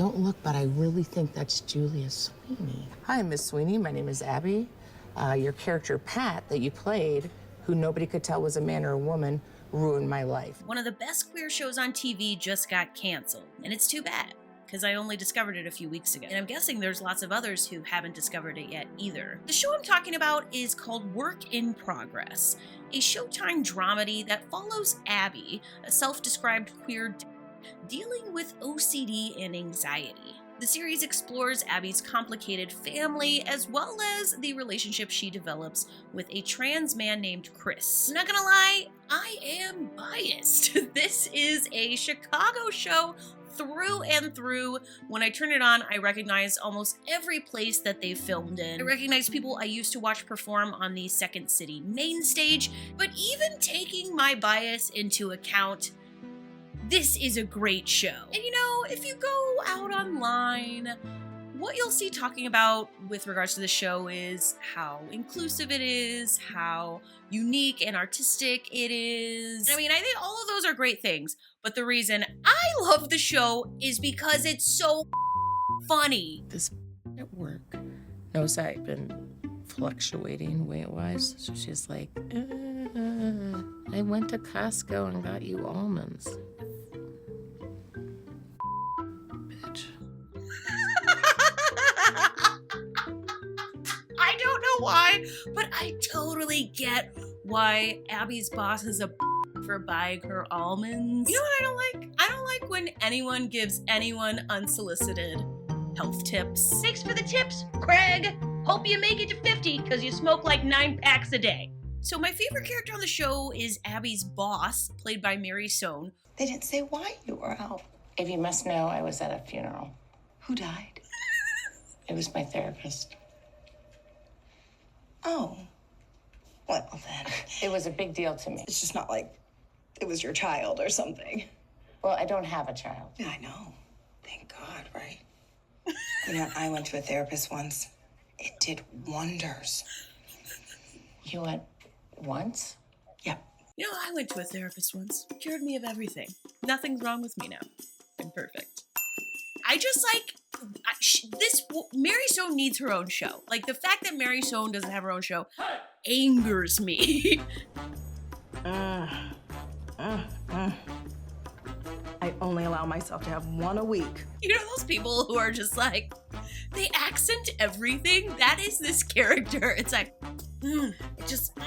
Don't look, but I really think that's Julia Sweeney. Hi, Miss Sweeney. My name is Abby. Your character, Pat, that you played, who nobody could tell was a man or a woman, ruined my life. One of the best queer shows on TV just got canceled, and it's too bad, because I only discovered it a few weeks ago. And I'm guessing there's lots of others who haven't discovered it yet either. The show I'm talking about is called Work in Progress, a Showtime dramedy that follows Abby, a self-described queer dealing with OCD and anxiety. The series explores Abby's complicated family as well as the relationship she develops with a trans man named Chris. I'm not gonna lie, I am biased. This is a Chicago show through and through. When I turn it on, I recognize almost every place that they've filmed in. I recognize people I used to watch perform on the Second City main stage, but even taking my bias into account, this is a great show. And you know, if you go out online, what you'll see talking about with regards to the show is how inclusive it is, how unique and artistic it is. I mean, I think all of those are great things, but the reason I love the show is because it's so funny. This at work knows I've been fluctuating weight-wise, so she's like, I went to Costco and got you almonds. Bitch. I don't know why, but I totally get why Abby's boss is a for buying her almonds. You know what I don't like? I don't like when anyone gives anyone unsolicited health tips. Thanks for the tips, Craig. Hope you make it to 50 because you smoke like 9 packs a day. So my favorite character on the show is Abby's boss, played by Mary Sohn. They didn't say why you were out. If you must know, I was at a funeral. Who died? It was my therapist. Oh. Well, then. It was a big deal to me. It's just not like it was your child or something. Well, I don't have a child. Yeah, I know. Thank God, right? You know, I went to a therapist once. It did wonders. You went once? Yeah. You know, I went to a therapist once. Cured me of everything. Nothing's wrong with me now. I'm perfect. I just like Mary Sohn needs her own show. Like, the fact that Mary Sohn doesn't have her own show angers me. I only allow myself to have one a week. You know those people who are just like, they accent everything? That is this character. It's like, it just,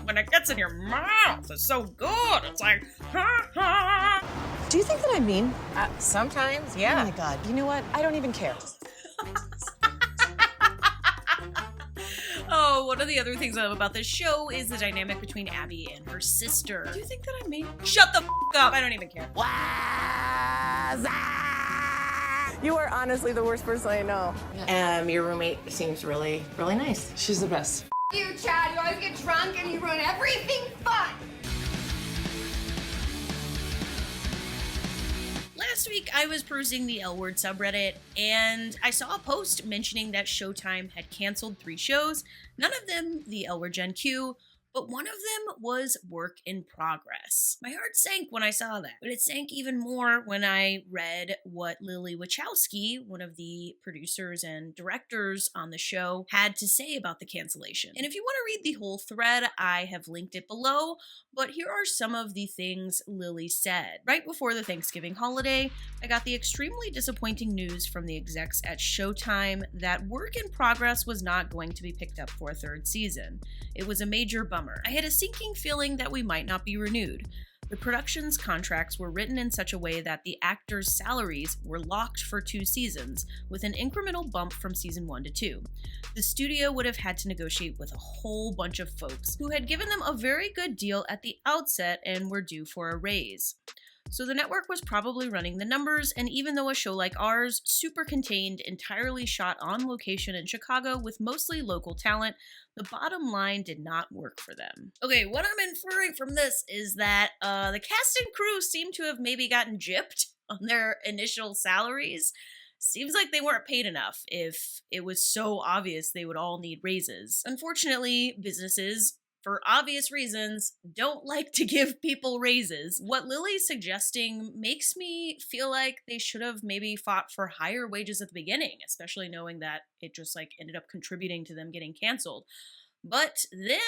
when it gets in your mouth, it's so good. It's like, ha ha. Do you think that I'm mean? Sometimes, Oh yeah. my God. You know what? I don't even care. Oh, one of the other things I love about this show is the dynamic between Abby and her sister. Do you think that I'm mean? Shut the f up. I don't even care. You are honestly the worst person I know. Your roommate seems really, really nice. She's the best. You, Chad, you always get drunk and you ruin everything fun. Last week, I was perusing the L Word subreddit, and I saw a post mentioning that Showtime had canceled 3 shows, none of them the L Word Gen Q, but one of them was Work in Progress. My heart sank when I saw that, but it sank even more when I read what Lily Wachowski, one of the producers and directors on the show, had to say about the cancellation. And if you want to read the whole thread, I have linked it below, but here are some of the things Lily said. Right before the Thanksgiving holiday, I got the extremely disappointing news from the execs at Showtime that Work in Progress was not going to be picked up for a 3rd season. It was a major bummer. I had a sinking feeling that we might not be renewed. The production's contracts were written in such a way that the actors' salaries were locked for 2 seasons, with an incremental bump from season 1 to 2. The studio would have had to negotiate with a whole bunch of folks who had given them a very good deal at the outset and were due for a raise. So the network was probably running the numbers, and even though a show like ours, super contained, entirely shot on location in Chicago with mostly local talent, the bottom line did not work for them. Okay, what I'm inferring from this is that the cast and crew seem to have maybe gotten gypped on their initial salaries. Seems like they weren't paid enough if it was so obvious they would all need raises. Unfortunately, businesses for obvious reasons, don't like to give people raises. What Lily's suggesting makes me feel like they should have maybe fought for higher wages at the beginning, especially knowing that it just like ended up contributing to them getting canceled. But then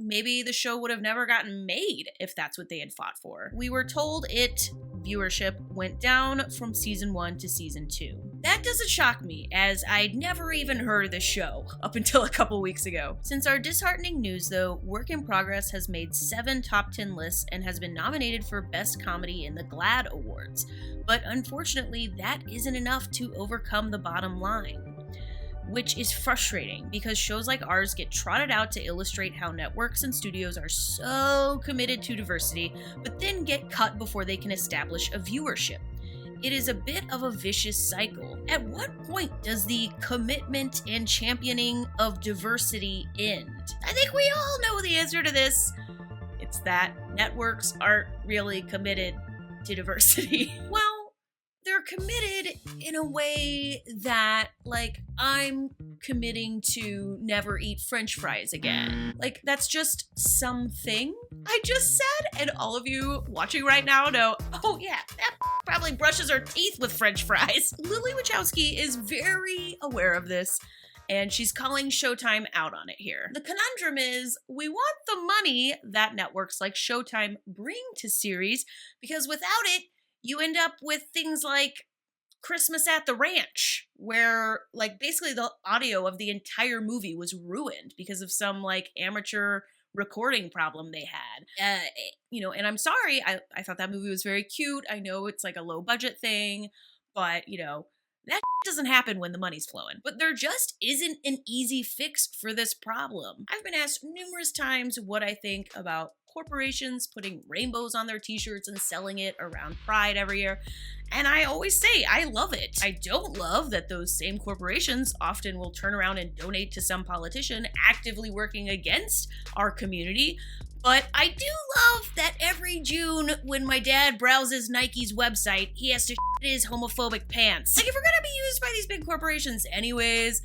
maybe the show would have never gotten made if that's what they had fought for. We were told viewership went down from season 1 to season 2. That doesn't shock me, as I'd never even heard of this show up until a couple weeks ago. Since our disheartening news, though, Work in Progress has made 7 top 10 lists and has been nominated for Best Comedy in the GLAAD Awards. But unfortunately, that isn't enough to overcome the bottom line, which is frustrating because shows like ours get trotted out to illustrate how networks and studios are so committed to diversity, but then get cut before they can establish a viewership. It is a bit of a vicious cycle. At what point does the commitment and championing of diversity end? I think we all know the answer to this. It's that networks aren't really committed to diversity. Well, they're committed in a way that, like, I'm committing to never eat French fries again. Like, that's just something I just said, and all of you watching right now know, oh yeah, that probably brushes her teeth with French fries. Lily Wachowski is very aware of this, and she's calling Showtime out on it here. The conundrum is, we want the money that networks like Showtime bring to series, because without it, you end up with things like Christmas at the Ranch, where like basically the audio of the entire movie was ruined because of some like amateur recording problem they had. And I'm sorry, I thought that movie was very cute. I know it's like a low budget thing, but that doesn't happen when the money's flowing. But there just isn't an easy fix for this problem. I've been asked numerous times what I think about corporations putting rainbows on their t-shirts and selling it around Pride every year. And I always say, I love it. I don't love that those same corporations often will turn around and donate to some politician actively working against our community. But I do love that every June when my dad browses Nike's website, he has to shit his homophobic pants. Like, if we're gonna be used by these big corporations anyways,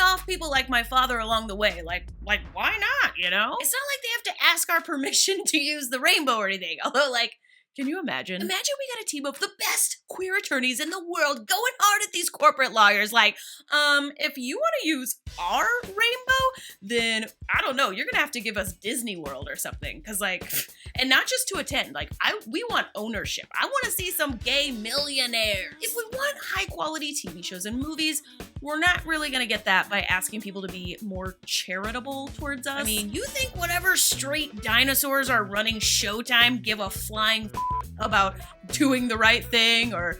off people like my father along the way. Like why not, It's not like they have to ask our permission to use the rainbow or anything. Although, like, can you imagine? Imagine we got a team of the best queer attorneys in the world going hard at these corporate lawyers. Like, if you want to use our rainbow, then I don't know, you're gonna have to give us Disney World or something. Cause like, and not just to attend, like we want ownership. I want to see some gay millionaires. If we want high quality TV shows and movies, we're not really gonna get that by asking people to be more charitable towards us. I mean, you think whatever straight dinosaurs are running Showtime give a flying about doing the right thing or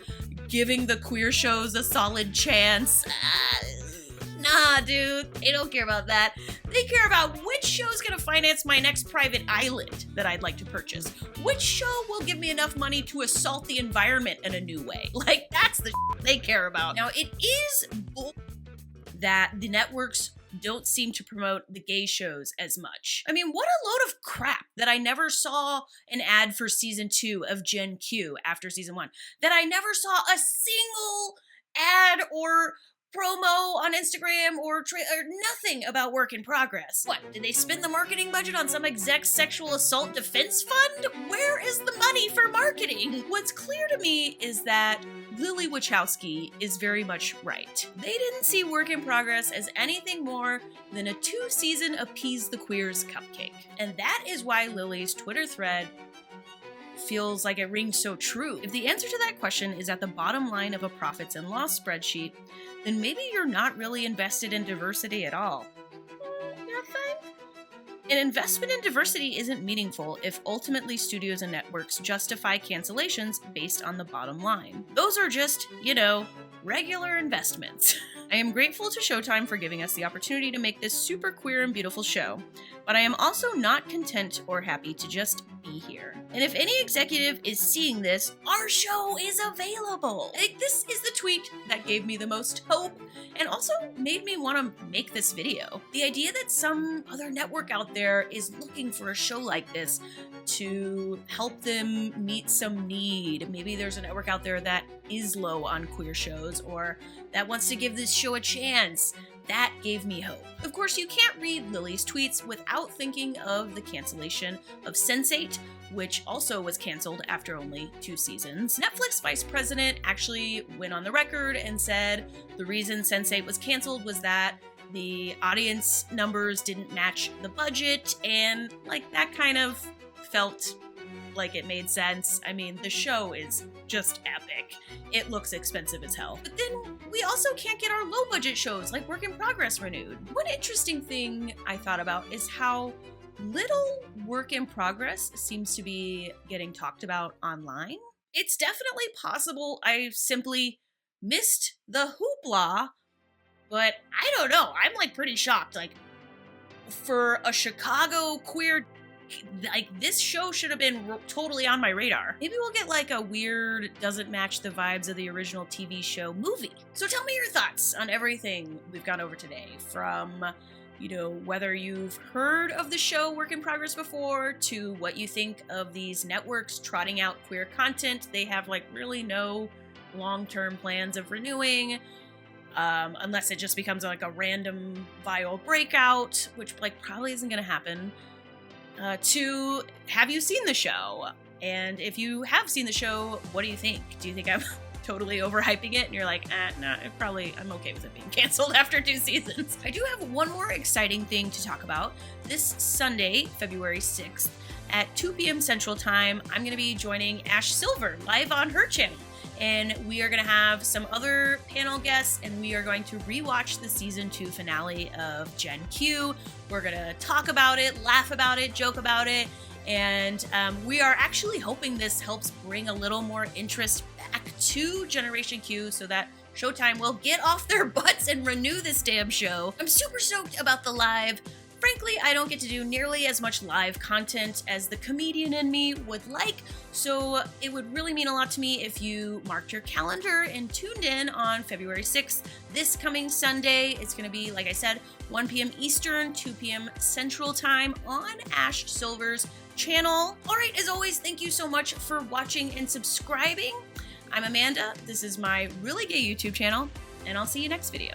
giving the queer shows a solid chance? Nah, dude, they don't care about that. They care about which show's gonna finance my next private island that I'd like to purchase. Which show will give me enough money to assault the environment in a new way. Like, that's the they care about. Now, it is bull that the networks don't seem to promote the gay shows as much. I mean, what a load of crap that I never saw an ad for season 2 of Gen Q after season 1. That I never saw a single ad or promo on Instagram or nothing about Work in Progress. What, did they spend the marketing budget on some exec's sexual assault defense fund? Where is the money for marketing? What's clear to me is that Lily Wachowski is very much right. They didn't see Work in Progress as anything more than a 2-season appease the queers cupcake. And that is why Lily's Twitter thread feels like it rings so true. If the answer to that question is at the bottom line of a profits and loss spreadsheet, then maybe you're not really invested in diversity at all. You think? An investment in diversity isn't meaningful if ultimately studios and networks justify cancellations based on the bottom line. Those are just, regular investments. I am grateful to Showtime for giving us the opportunity to make this super queer and beautiful show, but I am also not content or happy to just be here. And if any executive is seeing this, our show is available. This is the tweet that gave me the most hope and also made me want to make this video. The idea that some other network out there is looking for a show like this to help them meet some need. Maybe there's a network out there that is low on queer shows or that wants to give this show a chance. That gave me hope. Of course, you can't read Lily's tweets without thinking of the cancellation of Sense8, which also was canceled after only 2 seasons. Netflix vice president actually went on the record and said the reason Sense8 was canceled was that the audience numbers didn't match the budget, and like that kind of felt like it made sense. I mean, the show is just epic. It looks expensive as hell. But then we also can't get our low budget shows like Work in Progress renewed. One interesting thing I thought about is how little Work in Progress seems to be getting talked about online. It's definitely possible I simply missed the hoopla, but I don't know. I'm like pretty shocked. Like, for a Chicago queer, like, this show should have been totally on my radar. Maybe we'll get like a weird, doesn't match the vibes of the original TV show movie. So tell me your thoughts on everything we've gone over today, from, you know, whether you've heard of the show Work in Progress before, to what you think of these networks trotting out queer content they have like really no long-term plans of renewing, unless it just becomes like a random viral breakout, which like probably isn't gonna happen. To, have you seen the show? And if you have seen the show, what do you think? Do you think I'm totally overhyping it and you're like, no, I'm okay with it being canceled after 2 seasons? I do have one more exciting thing to talk about. This Sunday, February 6th, at 2 p.m. Central Time, I'm going to be joining Ash Silver live on her channel. And we are going to have some other panel guests, and we are going to rewatch the season 2 finale of Gen Q. We're going to talk about it, laugh about it, joke about it, and we are actually hoping this helps bring a little more interest back to Generation Q so that Showtime will get off their butts and renew this damn show. I'm super stoked about the live. Frankly, I don't get to do nearly as much live content as the comedian in me would like, so it would really mean a lot to me if you marked your calendar and tuned in on February 6th. This coming Sunday, it's going to be, like I said, 1 p.m. Eastern, 2 p.m. Central Time on Ash Silver's channel. All right, as always, thank you so much for watching and subscribing. I'm Amanda. This is my Really Gay YouTube channel, and I'll see you next video.